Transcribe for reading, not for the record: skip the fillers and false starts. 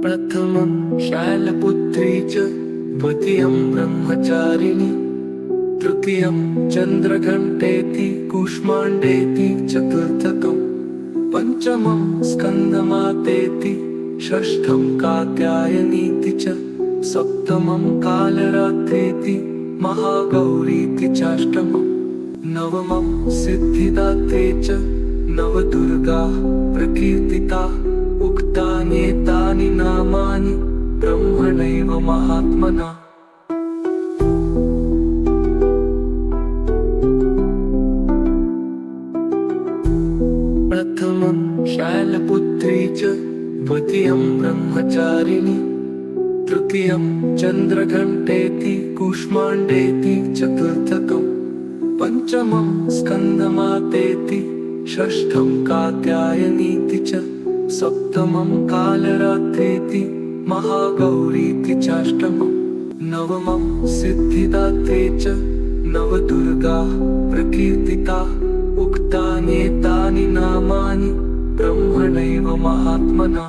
प्रथमं शैलपुत्री च द्वितीयं ब्रह्मचारिणी तृतीयं चन्द्रघण्टेति कूष्माण्डेति चतुर्थकं पञ्चमं स्कन्दमातेति षष्ठं कात्यायनीति च सप्तमं कालरात्रेति महागौरीति चाष्टमं नवमं सिद्धिदात्रे च नवदुर्गा प्रकीर्तिता उक्तान्येतानि नामानि ब्रह्मणैव महात्मना। प्रथमं शैलपुत्री च द्वितीयं ब्रह्मचारिणी तृतीयं चन्द्रघण्टेति कूष्माण्डेति चतुर्थकं पञ्चमं स्कन्दमातेति षष्ठं कात्यायनीति च सप्तमं कालरात्रेति महागौरीति चाष्टमं नवमं सिद्धिदात्रे च नवदुर्गा प्रकीर्तिता उक्तान्येतानि नामानि ब्रह्मणैव महात्मना।